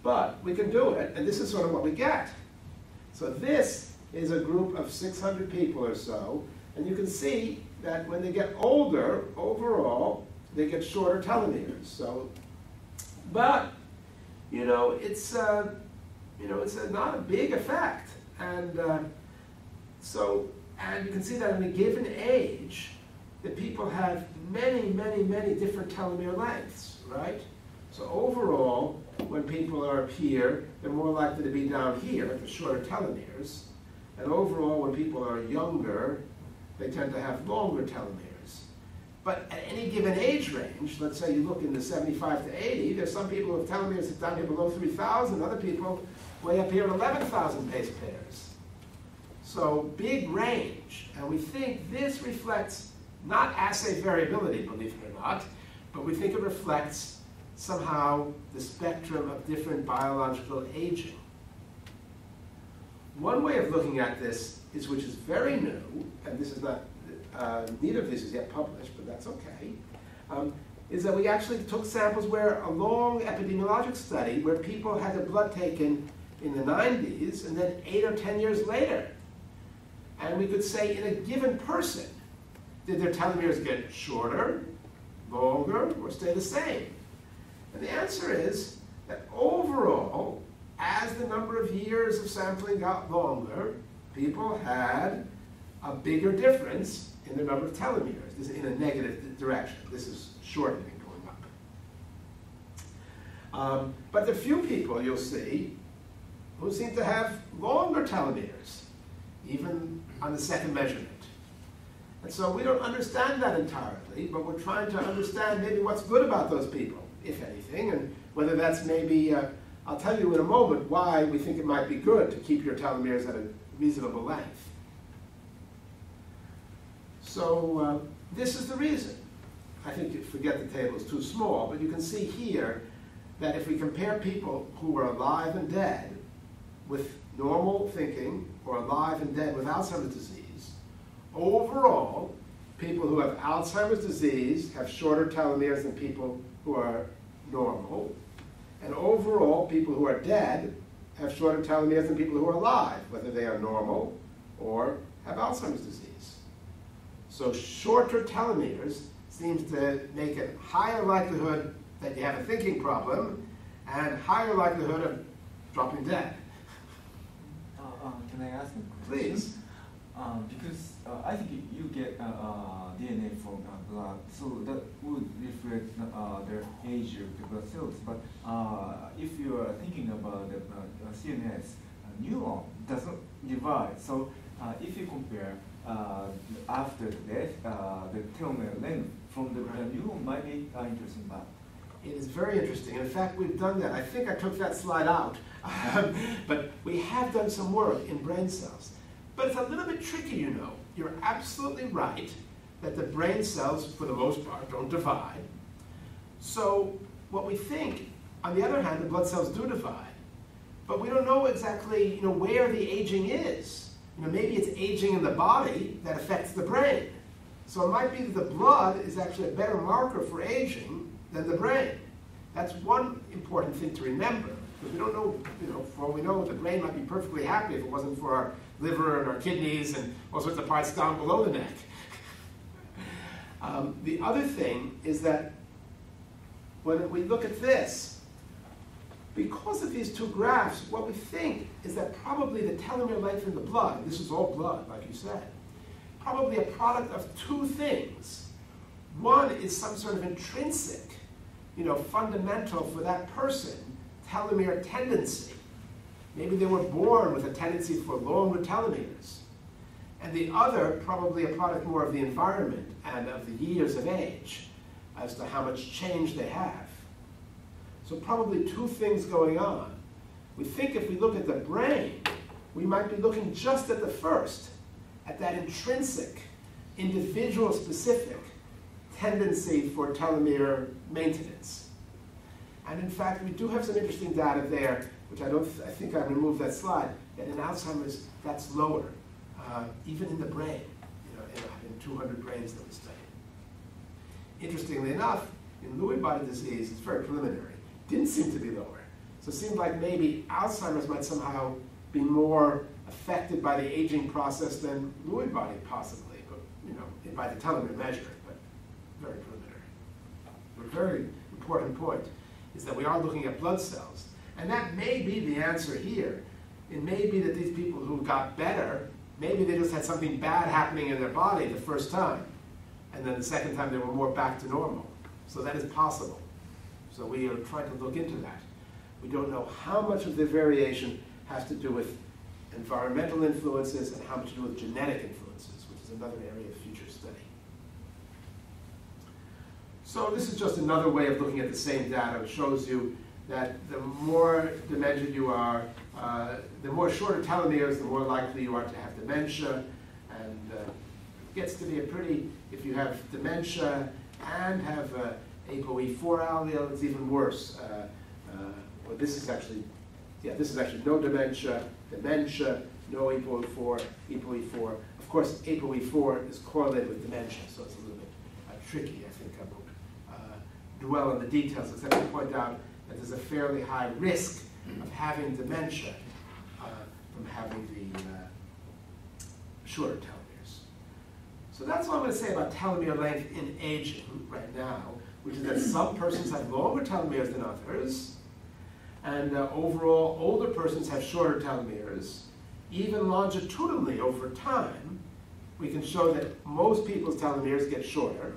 But we can do it, and this is sort of what we get. So this is a group of 600 people or so, and you can see that when they get older, overall, they get shorter telomeres. So, but it's not a big effect, and and you can see that in a given age, that people have many, many, many different telomere lengths, right? So overall, when people are up here, they're more likely to be down here, the shorter telomeres. And overall, when people are younger, they tend to have longer telomeres. But at any given age range, let's say you look in the 75 to 80, there's some people with telomeres down here below 3,000, other people way up here at 11,000 base pairs. So big range. And we think this reflects not assay variability, believe it or not, but we think it reflects somehow the spectrum of different biological aging. One way of looking at this is, which is very new, and this is not, neither of this is yet published, but that's okay, is that we actually took samples where a long epidemiologic study where people had their blood taken in the 90s and then 8 or 10 years later. And we could say in a given person, did their telomeres get shorter, longer, or stay the same? And the answer is that overall, as the number of years of sampling got longer, people had a bigger difference in the number of telomeres. This is in a negative direction. This is shortening going up. But there are few people, you'll see, who seem to have longer telomeres, even on the second measurement. And so we don't understand that entirely, but we're trying to understand maybe what's good about those people, if anything, and whether that's maybe, I'll tell you in a moment why we think it might be good to keep your telomeres at a reasonable length. So this is the reason. I think you forget the table is too small, but you can see here that if we compare people who are alive and dead with normal thinking, or alive and dead with Alzheimer's disease, overall, people who have Alzheimer's disease have shorter telomeres than people who are normal. And overall, people who are dead have shorter telomeres than people who are alive, whether they are normal or have Alzheimer's disease. So shorter telomeres seems to make a higher likelihood that you have a thinking problem and higher likelihood of dropping dead. Can I ask a question? Please. Because I think you get DNA from blood, so that would reflect the age of the blood cells. But if you are thinking about the CNS, neuron doesn't divide. So if you compare after death, the telomere length from the neuron might be interesting. But it is very interesting. In fact, we've done that. I think I took that slide out. But we have done some work in brain cells. But it's a little bit tricky, you know. You're absolutely right that the brain cells, for the most part, don't divide. So what we think, on the other hand, the blood cells do divide. But we don't know exactly, where the aging is. Maybe it's aging in the body that affects the brain. So it might be that the blood is actually a better marker for aging than the brain. That's one important thing to remember. Because we don't know, for all we know, the brain might be perfectly happy if it wasn't for our liver and our kidneys and all sorts of parts down below the neck. The other thing is that when we look at this, because of these two graphs, what we think is that probably the telomere length in the blood, this is all blood, like you said, probably a product of two things. One is some sort of intrinsic, fundamental for that person, telomere tendency. Maybe they were born with a tendency for longer telomeres. And the other, probably a product more of the environment and of the years of age as to how much change they have. So probably two things going on. We think if we look at the brain, we might be looking just at the first, at that intrinsic, individual-specific tendency for telomere maintenance. And in fact, we do have some interesting data there, which I think I removed that slide, that in Alzheimer's, that's lower, even in the brain, in 200 brains that we studied. Interestingly enough, in Lewy body disease, it's very preliminary, didn't seem to be lower. So it seemed like maybe Alzheimer's might somehow be more affected by the aging process than Lewy body possibly, but by the telomere measure, but very preliminary. A very important point is that we are looking at blood cells, and that may be the answer here. It may be that these people who got better, maybe they just had something bad happening in their body the first time, and then the second time they were more back to normal. So that is possible. So we are trying to look into that. We don't know how much of the variation has to do with environmental influences and how much to do with genetic influences, which is another area of future study. So this is just another way of looking at the same data. It shows you that the more dementia you are, the more shorter telomeres, the more likely you are to have dementia. And it gets to be a pretty, if you have dementia and have ApoE4 allele, it's even worse. Well, this is actually no dementia, no ApoE4. Of course, ApoE4 is correlated with dementia, so it's a little bit tricky. I think I won't dwell on the details, except to point out that there's a fairly high risk of having dementia from having the shorter telomeres. So that's all I'm going to say about telomere length in aging right now, which is that some persons have longer telomeres than others, and overall older persons have shorter telomeres. Even longitudinally over time, we can show that most people's telomeres get shorter.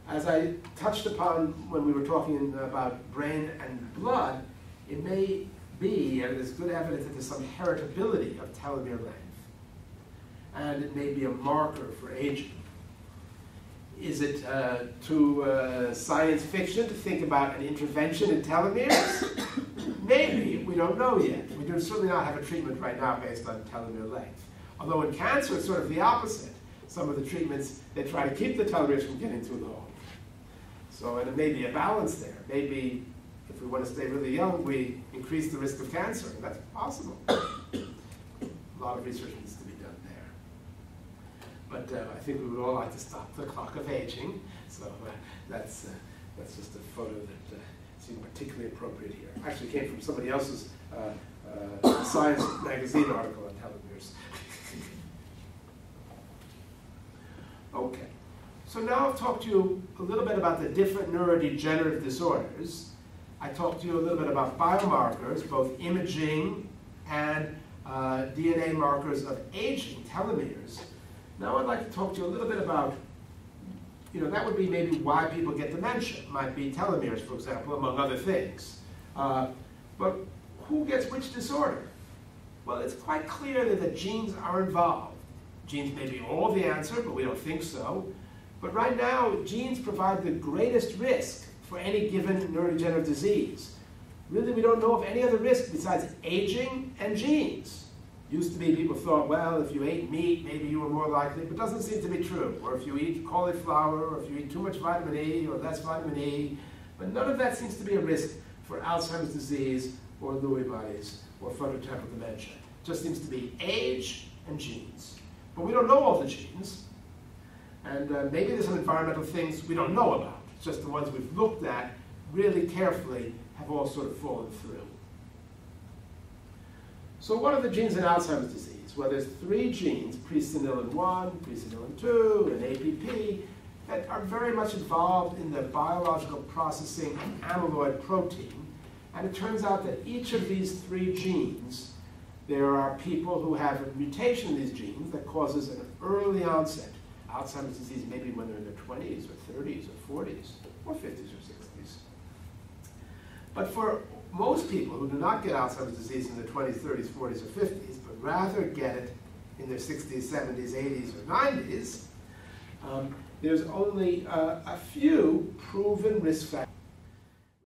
As I touched upon when we were talking about brain and blood, it may be, and there's good evidence that there's some heritability of telomere length. And it may be a marker for aging. Is it too science fiction to think about an intervention in telomeres? Maybe, we don't know yet. We do certainly not have a treatment right now based on telomere length. Although in cancer, it's sort of the opposite. Some of the treatments, they try to keep the telomeres from getting too long. So and it may be a balance there. Maybe if we want to stay really young, we increase the risk of cancer. That's possible. A lot of research needs to be done there. But I think we would all like to stop the clock of aging. So that's just a photo that seemed particularly appropriate here. Actually came from somebody else's Science magazine article on telomeres. Okay. So now I've talked to you a little bit about the different neurodegenerative disorders. I talked to you a little bit about biomarkers, both imaging and DNA markers of aging, telomeres. Now I'd like to talk to you a little bit about, that would be maybe why people get dementia. It might be telomeres, for example, among other things. But who gets which disorder? Well, it's quite clear that the genes are involved. Genes may be all the answer, but we don't think so. But right now, genes provide the greatest risk for any given neurodegenerative disease. Really, we don't know of any other risk besides aging and genes. Used to be people thought, well, if you ate meat, maybe you were more likely, but it doesn't seem to be true. Or if you eat cauliflower, or if you eat too much vitamin E, or less vitamin E. But none of that seems to be a risk for Alzheimer's disease, or Lewy bodies, or frontotemporal dementia. It just seems to be age and genes. But we don't know all the genes. And maybe there's some environmental things we don't know about. It's just the ones we've looked at really carefully have all sort of fallen through. So what are the genes in Alzheimer's disease? Well, there's 3 genes, presenilin 1, presenilin 2, and APP, that are very much involved in the biological processing of amyloid protein. And it turns out that each of these 3 genes, there are people who have a mutation in these genes that causes an early onset. Alzheimer's disease maybe when they're in their 20s or 30s or 40s or 50s or 60s. But for most people who do not get Alzheimer's disease in their 20s, 30s, 40s, or 50s, but rather get it in their 60s, 70s, 80s, or 90s, there's only a few proven risk factors